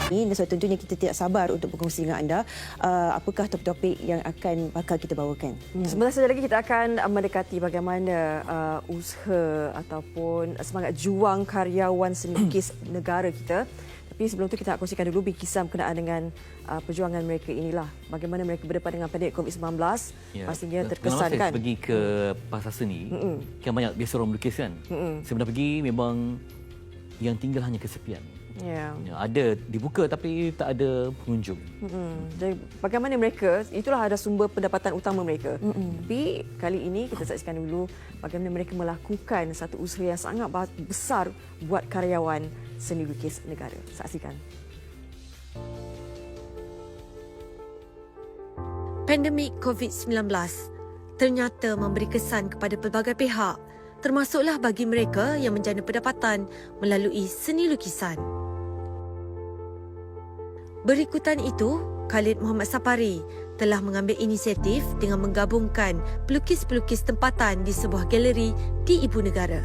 Dan tentunya kita tidak sabar untuk berkongsi dengan anda apakah topik-topik yang bakal kita bawakan. Sebentar saja lagi kita akan mendekati bagaimana usaha ataupun semangat juang karyawan seni lukis negara kita. Tapi sebelum itu kita nak kongsikan dulu bingkisan berkenaan dengan perjuangan mereka inilah. Bagaimana mereka berdepan dengan pandemik COVID-19. Pastinya terkesan kan. Saya pergi ke pasar seni, kan banyak biasa orang melukis kan. Saya pernah pergi, memang yang tinggal hanya kesepian. Ada dibuka tapi tak ada pengunjung. Jadi bagaimana mereka, itulah ada sumber pendapatan utama mereka. Tapi kali ini kita saksikan dulu bagaimana mereka melakukan satu usaha yang sangat besar buat karyawan seni lukis negara. Saksikan. Pandemik COVID-19 ternyata memberi kesan kepada pelbagai pihak, termasuklah bagi mereka yang menjana pendapatan melalui seni lukisan. Berikutan itu, Khalid Muhammad Sapari telah mengambil inisiatif dengan menggabungkan pelukis-pelukis tempatan di sebuah galeri di Ibu Negara.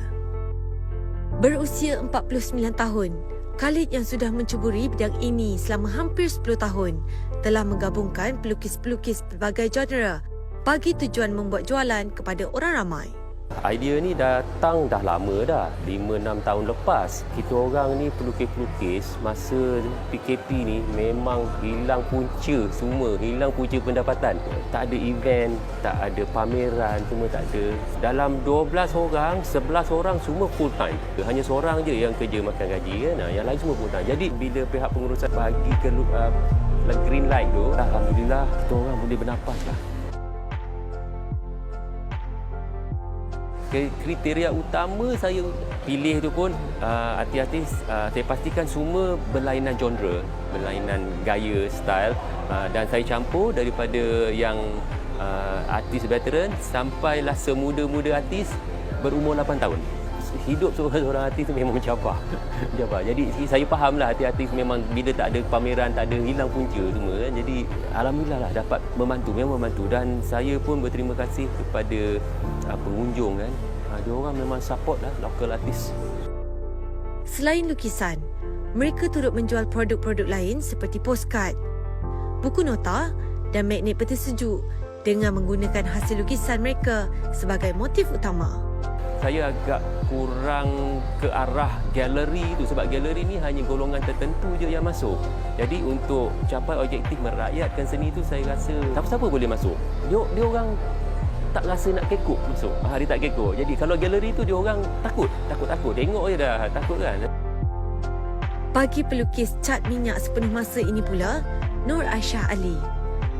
Berusia 49 tahun, Khalid yang sudah mencuburi bidang ini selama hampir 10 tahun telah menggabungkan pelukis-pelukis pelbagai genre bagi tujuan membuat jualan kepada orang ramai. Idea ni datang dah lama dah, 5-6 tahun lepas. Kita orang ni pelukis-pelukis masa PKP ni memang hilang punca semua, hilang punca pendapatan. Tak ada event, tak ada pameran, semua tak ada. Dalam 12 orang, 11 orang semua full time. Hanya seorang je yang kerja makan gaji kan. Yang lain semua full time. Jadi bila pihak pengurusan bagi ke green light tu, alhamdulillah kita orang boleh bernafas lah. Kriteria utama saya pilih tu pun artis-artis saya pastikan semua berlainan genre, berlainan gaya, style, dan saya campur daripada yang artis veteran sampailah semuda-muda artis berumur 8 tahun. Hidup seorang artis memang mencabar. Jadi saya fahamlah artis memang bila tak ada pameran, tak ada, hilang punca semua kan. Jadi alhamdulillah lah dapat membantu, memang membantu, dan saya pun berterima kasih kepada pengunjung kan. Dia orang memang support lah local artis. Selain lukisan, mereka turut menjual produk-produk lain seperti postcard, buku nota dan magnet peti sejuk dengan menggunakan hasil lukisan mereka sebagai motif utama. Saya agak kurang ke arah galeri tu sebab galeri ni hanya golongan tertentu je yang masuk. Jadi untuk capai objektif merakyatkan seni tu saya rasa siapa-siapa boleh masuk. Dia orang tak rasa nak kekok masuk. Dia tak kekok. Jadi kalau galeri tu dia orang takut. Tengok je dah takut kan. Bagi pelukis cat minyak sepenuh masa ini pula, Nur Aisyah Ali,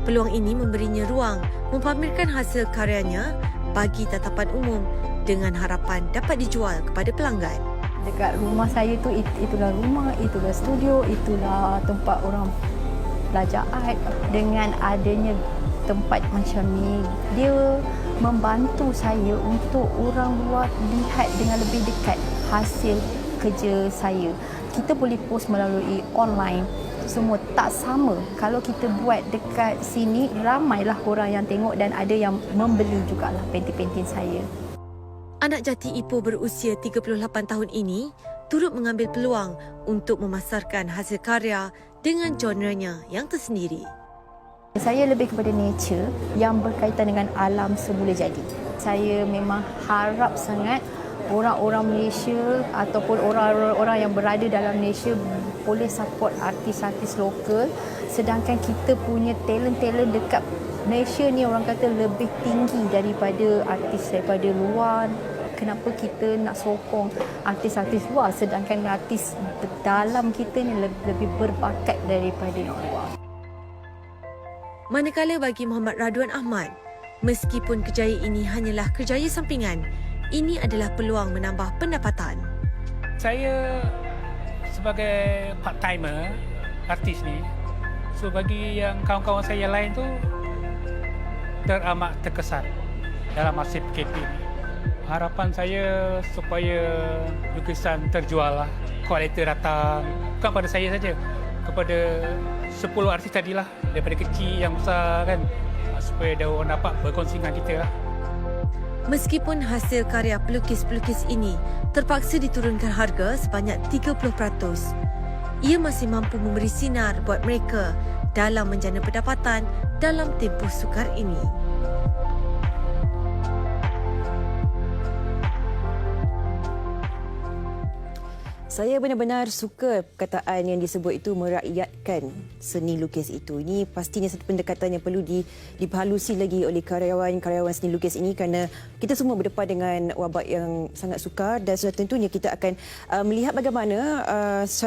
peluang ini memberinya ruang mempamerkan hasil karyanya bagi tatapan umum dengan harapan dapat dijual kepada pelanggan. Dekat rumah saya tu, itulah rumah, itulah studio, itulah tempat orang belajar art. Dengan adanya tempat macam ni, dia membantu saya untuk orang luar lihat dengan lebih dekat hasil kerja saya. Kita boleh post melalui online, semua tak sama. Kalau kita buat dekat sini, ramailah orang yang tengok dan ada yang membeli jugalah painting-painting saya. Anak jati Ipoh berusia 38 tahun ini turut mengambil peluang untuk memasarkan hasil karya dengan genrenya yang tersendiri. Saya lebih kepada nature yang berkaitan dengan alam semula jadi. Saya memang harap sangat orang-orang Malaysia ataupun orang-orang yang berada dalam Malaysia boleh support artis-artis lokal, sedangkan kita punya talent-talent dekat Malaysia ni orang kata lebih tinggi daripada artis daripada luar. Kenapa kita nak sokong artis-artis luar sedangkan artis dalam kita ni lebih berbakat daripada yang luar. Manakala bagi Muhammad Radwan Ahmad, meskipun kerjaya ini hanyalah kerjaya sampingan, ini adalah peluang menambah pendapatan. Saya sebagai part-timer artis ni, so bagi yang kawan-kawan saya yang lain tu teramat terkesan dalam masa PKP ni. Harapan saya supaya lukisan terjual lah, kolektor datang, bukan pada saya saja, kepada 10 artis tadilah, daripada kecil yang besar kan, supaya dia orang dapat berkongsi dengan kita lah. Meskipun hasil karya pelukis-pelukis ini terpaksa diturunkan harga sebanyak 30%, ia masih mampu memberi sinar buat mereka dalam menjana pendapatan dalam tempoh sukar ini. Saya benar-benar suka perkataan yang disebut itu merakyatkan seni lukis itu. Ini pastinya satu pendekatan yang perlu diperhalusi lagi oleh karyawan-karyawan seni lukis ini kerana kita semua berdepan dengan wabak yang sangat sukar dan sudah tentunya kita akan melihat bagaimana